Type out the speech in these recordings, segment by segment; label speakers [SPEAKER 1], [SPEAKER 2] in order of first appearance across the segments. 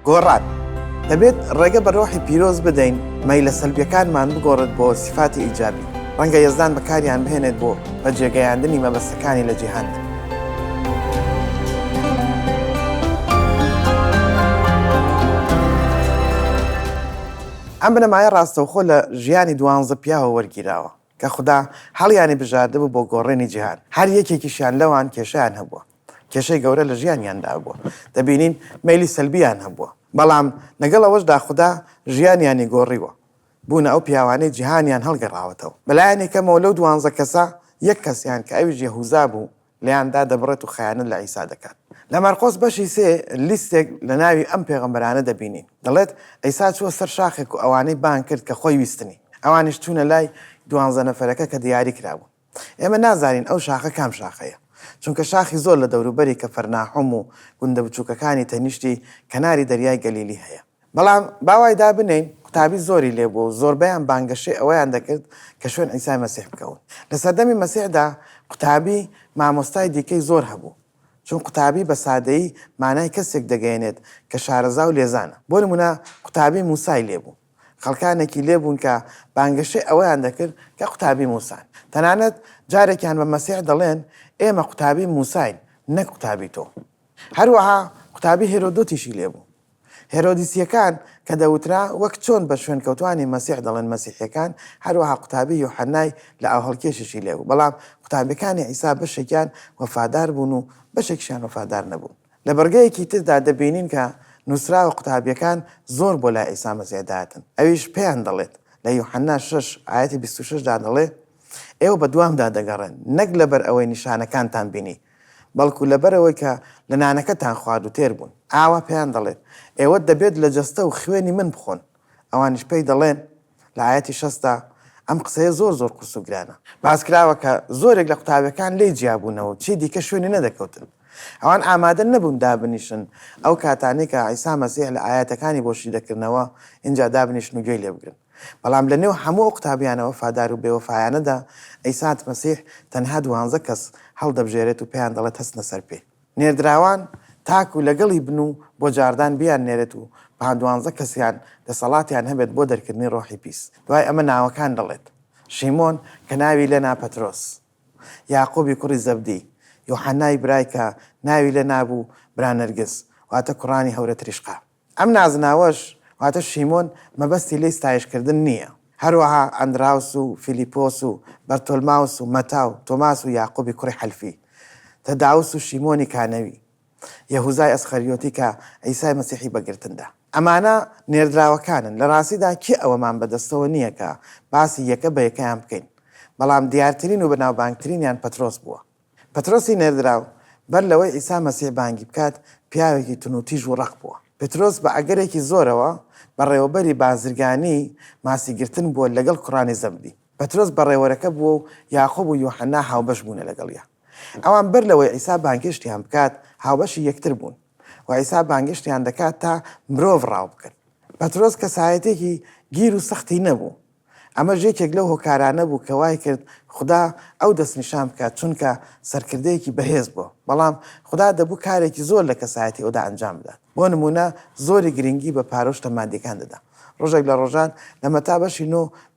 [SPEAKER 1] گۆڕان دەبێت ڕێگە بە ڕۆحی پیرۆز بدەین مەیلە سەلبیەکانمان بگۆڕێت بۆ سیفاتی ئیجابی. ڕەنگە یەزدان بەکاریان بهێنێت بۆ بەجێگەیاندنی مەبەستەکانی لە جیهاندا. ئەم بنەمایە ڕاستەوخۆ لە ژیانی 12 پیاوە وەرگیراوە کە خوددا هەڵیانی بژاردەبوو بۆ گۆڕێنی جیهان. هەر یەکێکیشیان لەوان کێشەیان هەبووە، کێشەی گەورە لە ژیانیاندا بووە. دەبینین مەیلی سەلبیان هەبووە، بەڵام لەگەڵ ئەوەشدا خوددا ژیانیانی گۆڕیوە، بوونە ئەو پیاوانەی جیهانیان هەڵگەڕاوەتەوە. بەلایەنێکەمەوە لەو 12 کەسە یەک کەسیان کە ئەویش یەهوزا بوو لەیاندا دەبڕێت و خەیانەت لە عیسا دەکات. لە مارقۆس بەشی 3 لیستێک لە ناوی ئەم پێغەمبەرانە دەبینین. دەڵێت ئەیسا چووە سەر شاخێک و ئەوانەی بان کرد کە خۆی ویستنی. ئەوانیش چوونە لای 12 نەفەرەکە کە دیاری کرابوو. ئێمە نازانین ئەو شاخە کام شاخەیە، چونکە شاخی زۆر لە دەوروبەری کەفەرناحوم و گوندە بچووکەکانی تەنیشتی کەناری دەریای گەلیلی هەیە. بەڵام باوای دابنین قوتابی زۆری لێبوو و زۆربەیان بانگەشەی ئەوەیان دەکرد کە شوێن عیسای مەسیح بکەون. لە سەردەمی مەسیحدا قوتابی مامۆستای دیکەی زۆر هەبوو، چون قوتابی بە سادەیی مانای کەسێک دەگەێنێت کە شارەزا و لێزانە. بۆ نمونە قوتابی موسای لێبوو، خەڵکانێکی لێبوون کە بانگەشەی ئەوەیان دەکرد کە قوتابی موسان. تەنانەت جارێکیان بە مەسیح دەڵێن ئێمە قوتابی موساین نەک قوتابی تۆ. هەروەها قوتابی هێرۆدۆتیشی لێبوو. هێرۆدیسیەکان کە دەوترا وەک چۆن بە شوێنکەوتوانی مەسیح دەڵێن مەسیحیەکان، هەروەها قوتابی یوحەنای لە ئاوهەڵکێشیشی لێبوو. بەڵام قوتابەکانی عیسا بەشێکیان وەفادار بوون و بەشێکیان وەفادار نەبوون. لە بەرگەیەکی تردا دەبینین کە نووسراوە قوتابیەکان زۆر بۆ لای عیسا مەسیح داهاتن. ئەویش پێیان دەڵێت لە یوحەنا 6 ئایەتی 26 دا دەڵێ ئێوە بە دوامدا دەگەڕێن، نەک لەبەر ئەوەی نیشانەکانتان بینی، بەڵکو لەبەرەوەی کە لە نانەکەتان خوارد و تێر بوون. ئاوا پێیان دەڵێت ئێوە دەبێت لە جەستە و خوێنی من بخۆن. ئەوانش پێی دەڵێن لە ئایەتی 6 ئەم قسەیە زۆر زۆر قورس و گرانە. باسکراوە کە زۆرێک لە قوتابەکان لێی جیابوونەوە، چی دیکە شوێنی نەدەکەوتن. ئەوان ئامادە نەبوون دابنیشن ئەو کاتانەی کە عیسا مەسیح لە ئاەتەکانی بۆشی دەکردنەوە اینجا دابنیشن و گوێی لێ بگرن. بەڵام لە نێو هەموو قوتابیانەوە فادار و بێوەفایانەدا عیسا مەسیح تەنها 12 کەس هەڵدەبژێرێت و پێیان دەڵێت هەستنە سەر پێ. نێردراوان تاک و لەگەڵی بن و بۆ جاردان بیان نێرێت و 12 کەسیان دەسەڵاتیان هەبێت بۆ دەرکردنی ڕۆحی پیس. دوای ئەمە ناوەکان دەڵێت شیمۆن کە ناوی لێ نا پەترۆس، یاقوبی کوڕی زەبدی، یوحەنای برای کە ناوی لێ نابوو برا نەرگس واتە کوڕانی هەورە تریشقا. ئەم نازناوەش واتە شیمۆن مەبەستی لێی ستایشکردن نییە. هەروەها ئەندراوس و فیلیپۆس و بەرتۆلماوس و مەتا و تۆماس و یاقوبی کوڕی حەلفی، تەداوس و شیمۆنی کانەوی، یەهوزای ئەسخەریۆتی کە عیسای مەسیحی بەگرتندا. ئەمانە نێردراوەکانن. لە ڕاستیدا کێ ئەوەمان بەدەستەوە نییە کە باسی یەکە بە یەکەیان بکەین، بەڵام دیارترین و بەناوبانگترینیان پەترۆس بووە. پەترۆسی نێردراو بەر لەوەی عیسا مەسیح بانگی بکات پیاوێکی تونوتیژ و ڕق بووە. پەترۆس بە ئەگەرێکی زۆرەوە بەڕێوەبەری بازرگانی ماسیگرتن بووە لەگەڵ کوڕانی زەبدی. پەترۆس بەڕێوەرەکە بووە و یاقوب و یوحەنا هاوبەش بوونە لەگەڵیا. ئەوان بەر لەوەی عیسا بانگشتیان بکات هاوبەشی یەکتر بوون و عیسا بانگشتیان دەکات تا مرۆڤ ڕاو بکەن. پەترۆس کەسایەتێکی گیر و سەختی نەبوو. ئەمە ژێکێک لەو هۆکارانە بوو کە وای کرد خوددا ئەو دەستنیشان بکات، چونکە سەرکردەیەکی بەهێز بووە. بەڵام خوددا دەبوو کارێکی زۆر لە کەسایەتی ئەودا ئەنجام بدات. بۆ نمونە زۆری گرنگی بە پارۆشتە مادیەکان دەدا. ڕۆژێک لە ڕۆژان لە مەتا بەشی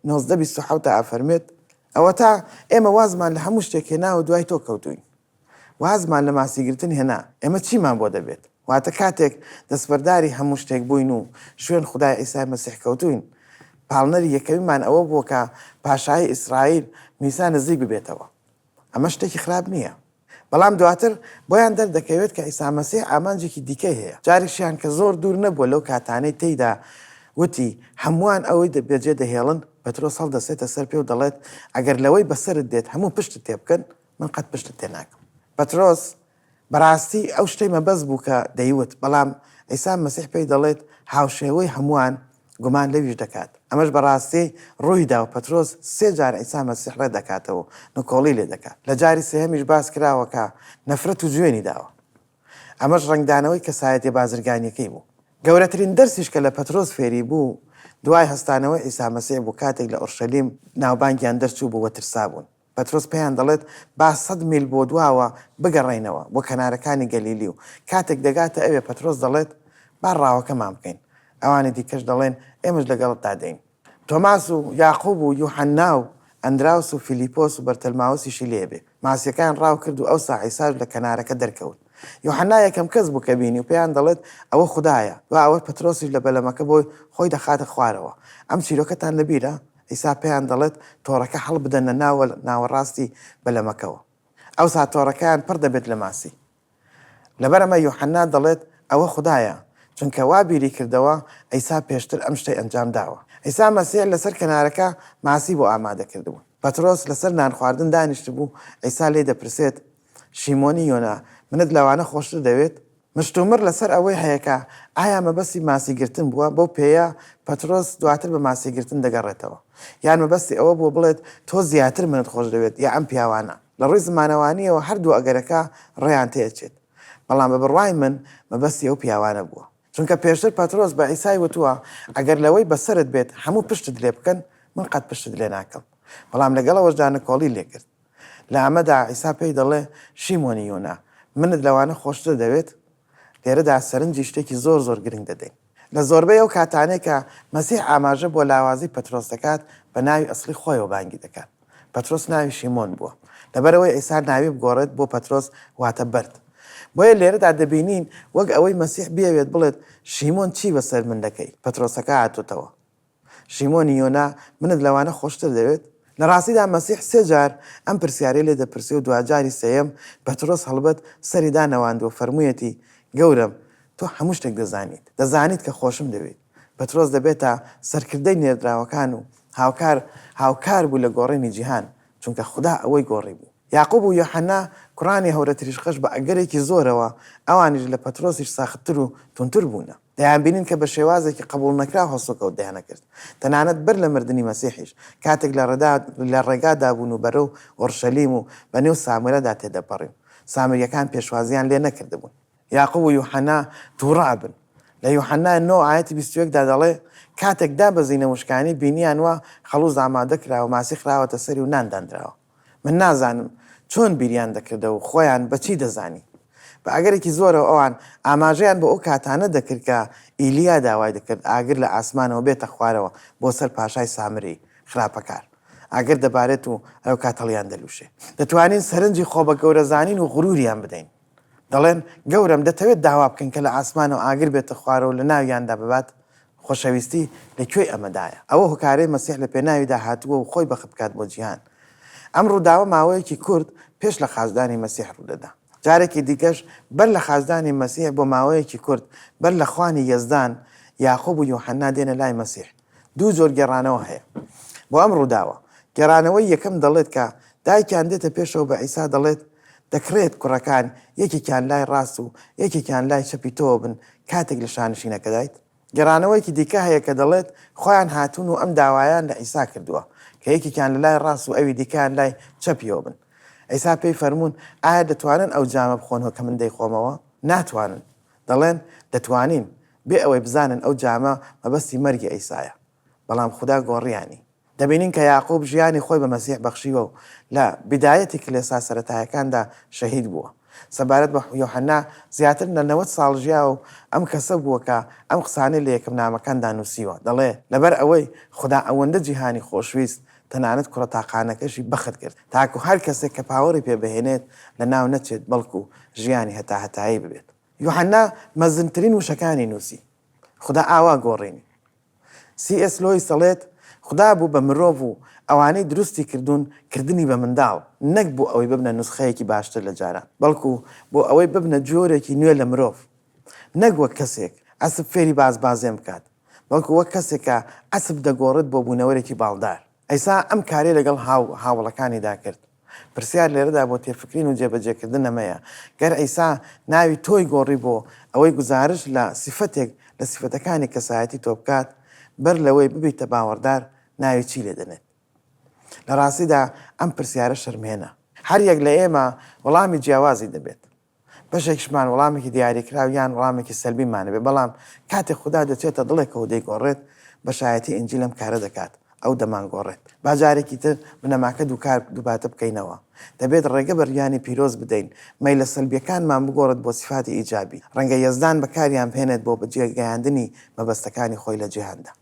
[SPEAKER 1] 9:27 ئەفەرمێت ئەوە تا ئێمە وازمان لە هەموو شتێک هێنا و دوای تۆ کەوتوین. وازمان لە ماسیگرتن هێنا، ئێمە چیمان بۆ دەبێت؟ واتە کاتێک دەستبەرداری هەموو شتێک بووین و شوێن خودای عیسای مەسیح کەوتوین، پاڵنەری یەکەمیمان ئەوە بووە کە پاشایی ئیسرائیل میسا نزیک ببێتەوە. ئەمە شتێکی خراپ نییە. بەڵام دواتر بۆیان دەردەکەوێت کە عیسا مەسیح ئامانجێکی دیکەی هەیە. جارێکیان کە زۆر دوور نەبووە لەو کاتانەی تێیدا وتی هەمووان ئەوەی بێجێ دەهێڵن، پەترۆس هەڵدەسێتە سەر پێ و دەڵێت ئەگەر لەوەی بەسرت دێت هەموو پشتت تێ بکەن، من قەت پشتت تێ ناکەم. پەترۆس بەڕاستی ئەو شتەی مەبەست بوو کە دەیوت، بەڵام عیسا مەسیح پێی دەڵێت هاوشێوەی هەمووان گومان لەویش دەکات. ئەمەش بەڕاستی ڕوویدا و پەترۆس 3 جار عیسا مەسیح ڕێ دەکاتەوە، نکۆڵی لێ دەکات. لە جاری سێهەمیش باس کراوە کە نەفرەت و جوێنی داوە. ئەمەش ڕنگدانەوەی کەسایەتی بازرگانیەکەی بوو. گەورەترین دەرسیش کە لە پەترۆس فێری بوو دوای هەستانەوەی عیسا مەسیح بوو کاتێک لە ئۆرشەلیم ناوبانگیان دەرچوو بووە ترسا بوون. پەترۆس پێیان دەڵێت با 100 میل بۆ دواوە بگەڕێنەوە بۆ کەنارەکانی گەلیلی و کاتێک دەگاتە ئەوێ پەترۆس دەڵێت با ڕاوەکەمان بکەین ئەوانی دیکەش دەڵێن ئێمەش لەگەڵتدا دەین تۆماس و یاقوب و یوحەنا و ئەندراوس و فیلیپۆس و بەرتەلماوسیشی لێبێ ماسیەکان ڕاو کرد و ئەوسا عیساش لە کەنارەکە دەرکەوت یوحەنا یەکەم کەس بوو کە بینی و پێیان دەڵێت ئەوە خوددایە و ئەوە پەترۆسیش لە بەلەمەکە بۆی خۆی دەخاتە خوارەوە ئەم چیرۆکەتان لەبیرە ئیسا پێیان دەڵێت تۆڕەکە هەڵ بدەنە ناوەڕاستی بەلەمەکەوە ئەوسا تۆڕەکەیان پڕ دەبێت لە ماسی لەبەر ئەمە یوحەنا دەڵێت ئەوە خوددایە چونکە وا بیری کردەوە ئەیسا پێشتر ئەم شتەی ئەنجام داوە ئەیسا مەسیح لەسەر کەنارەکە ماسی بۆ ئامادە کردبوو پەترۆس لەسەر نان خواردن دانیشت بوو ئەیسا لێ دەپرسێت شیمۆنی یۆنا منت لەوانە خۆشتر دەوێت مشتومر لەسەر ئەوەی هەیەکە ئایا مەبەستی ماسیگرتن بووە بەو پێەیە پەترۆس دواتر بە ماسیگرتن دەگەڕێتەوە یان مەبەستی ئەوە بۆ بڵێت تۆ زیاتر منت خۆش دەوێت یا ئەم پیاوانە لە ڕووی زمانەوانیەوە هەردوو ئەگەرەکە ڕێیان تێچێت بەڵام بە بڕوای من مەبەستی ئەو پیاوانە بووە چونکە پێشتر پەترۆس بە ئیسای وتووە ئەگەر لەوەی بەسرت بێت هەموو پشتت لێ بکەن من قەت پشتت لێ ناکەم بەڵام لەگەڵەوەش جانەکۆڵی لێ کرد لە ئەمەدا ئیسا پێی دەڵێ شیمۆنی یۆنا منت لەوانە خۆشتر دەوێت لێرەدا سەرنجی شتێکی زۆر گرنگ دەدەین لە زۆربەی ئەو کاتانێک کە مەسیح ئاماژە بۆ لاوازی پەترۆس دەکات بە ناوی ئەسڵی خۆیەوە بانگی دەکات پەترۆس ناوی شیمۆن بووە لەبەرەوەی ئیسا ناوی بگۆڕێت بۆ پەترۆس واتە بەرد بۆیە لێرەدا دەبینین وەک ئەوەی مەسیح بیاوێت بڵێت شیمۆن چی بەسەر من دەکەی پەترۆسەکە هاتوتەوە شیمۆنی یۆنا منت لەوانە خۆشتر دەوێت لە ڕاستیدا مەسیح سێ جار ئەم پرسیارەی لێ دەپرسێ و دوجاری سێیەم پەترۆس هەڵبەت سەری دانەواندوە فەرموویەتی گەورم تۆ هەموو شتێک دەزانیت کە خۆشم دەوێت پەترۆس دەبێتە سەرکردەی نێردراوەکان و هاوکار بوو لە گۆڕینی جیهان چونکە خوددا ئەوەی گۆڕی بوو یاقوب و یوحەنا کوڕانی هەورە تریشخەش بە ئەگەرێکی زۆرەوە ئەوانیش لە پەترۆسیش ساختتر و تونتر بوونە دەیان بینین کە بە شێوازێکی قبول نەکرا هەڵسوکەوت دەیانە کرد تەنانەت بەر لە مردنی مەسیحیش کاتێک لە ڕێگادا بوون و بەرەو ئۆرشەلیم و بە نێو سامرەدا تێدەپەڕین سامریەکان پێشوازیان لێ نەکردبوون یاقوب و یوحەنا تووڕابن لە یوحەنا 9 ئاەتی 21دا دەڵێ کاتێکدا بە زینە وشکانی بینیان وە خەڵوز ئامادە کراوە ماسی خراوەتە سەری و ناندانراوە من نازانم چۆن بیریان دەکردە و خۆیان بەچی دەزانی بە ئەگەرێکی زۆرەوە ئەوان ئاماژەیان بە ئەو کاتانە دەکرد کە ئیلیا داوای دەکرد ئاگر لە ئاسمانەوە بێتە خوارەوە بۆ سەر پاشای سامری خراپەکار ئاگر دەبارێت و ئەو کاتەڵیان دەلووشێ دەتوانین سەرنجی خۆ بە گەورەزانین و غروریان بدەین دەڵێن گەورم دەتەوێت داوا بکەن کە لە ئاسمانەوە ئاگر بێتە خوارەوە لە ناویاندا ببات خۆشەویستی لەکوێ ئەمەدایە ئەوە هۆکارەی مەسیح لە پێناویدا هاتووە و خۆی بەخە بکات بۆ جیهان ئەم ڕووداوە ماوەیەکی کورد پێش لە خازدانی مەسیح ڕوودەدا جارێکی دیکەش بەر لە خازدانی مەسیح بۆ ماوەیەکی کورد بەر لە خوانی یەزدان یاقوب و یوحەنا دێنە لای مەسیح دوو جۆر گێڕانەوە هەیە بۆ ئەم ڕووداوە گێڕانەوەی یەکەم دەڵێت کە دایکیان دێتە پێشەوە بە ئیسا دەڵێت دەکرێت کوڕەکان یەکێکیان لای ڕاست و یەکێکیان لای چەپی تۆ بن کاتێک لە شانشینەکە دایت گێڕانەوەیکی دیکە هەیە کە دەڵێت خۆیان هاتوون و ئەم داوایان لە ئیسا کردووە کە یەکێکیان لە لای ڕاست و ئەوی دیکەیان لای چەپیەوە بن ئەیسا پێی فەرموون ئایا دەتوانن ئەو جامە بخۆنەوە کە من دەیخۆمەوە ناتوانن دەڵێن دەتوانین بێ ئەوەی بزانن ئەو جامە مەبەستی مەرگی ئەیسایە بەڵام خوددا گۆڕیانی دەبینین کە یاقوب ژیانی خۆی بە مەسیح بەخشیوە و لە بیدایەتی کلێسا سەرەتایەکاندا شەهید بووە سەبارەت بە یوحەنا زیاتر لە 90 ساڵ ژیا و ئەم کەسە بووە کە ئەم قسانەی لە یەکەم نامەکاندا نووسیوە دەڵێ لەبەر ئەوەی خوددا ئەوەندە جیهانی خۆشویست تەنانەت کوڕە تاقانەکەشی بەخت کرد تاکو هەر کەسێک کە پاوەڕی پێبهێنێت لە ناو نەچێت بەڵکو ژیانی هەتاهەتایی ببێت یوحەنا مەزنترین وشەکانی نووسی خوددا ئاوا گۆڕینی C.S. لۆیس دەڵێت خوددا بوو بە مرۆڤ و ئەوانەی دروستی کردنی بە منداڵ نەک بوو ئەوەی ببنە نوسخەیەکی باشتر لە جاران بەڵکو بۆ ئەوەی ببنە جۆرێکی نوێ لە مرۆڤ نەک وەک کەسێک ئەسب فێری بازێن بکات بەڵکو وەک کەسێکە ئەسب دەگۆڕێت بۆ بوونەوەرێکی باڵدار ئەیسا ئەم کارێ لەگەڵ هاوڵەکانیدا کرد پرسیار لێرەدا بۆ تێفکرین و جێبەجێکردن نەمەیە گەر ئەیسا ناوی تۆی گۆڕی بۆ ئەوەی گزارش لە سیفەتێک لە سیفەتەکانی کەسایەتی تۆ بکات بەر لەوەی ببیتە باوەڕدار ناوی چی لێ دەنێت لە ڕاستیدا ئەم پرسیارە شەرمێنە هەر یەک لە ئێمە وەڵامی جیاوازی دەبێت بەشێکشمان وەڵامێکی دیاریکراو یان وەڵامێکی سەلبیمانە بێت بەڵام کاتێک خوددا دەچێتە دڵێکەوە دەیگۆڕێت بەشایەتی ئینجیل ئەم کارە دەکات ئەو دەمانگۆڕێت باجارێکی تر بنەماکە دووکار دووباتە بکەینەوە دەبێت ڕێگە بەریانی پیرۆز بدەین مەیلە سەلبیەکانمان بگۆڕێت بۆ سیفاتی ئیجابی ڕەنگە یەزدان بەکاریان بهێنێت بۆ بەجێگەیاندنی مەبەستەکانی خۆی لە جیهاندا.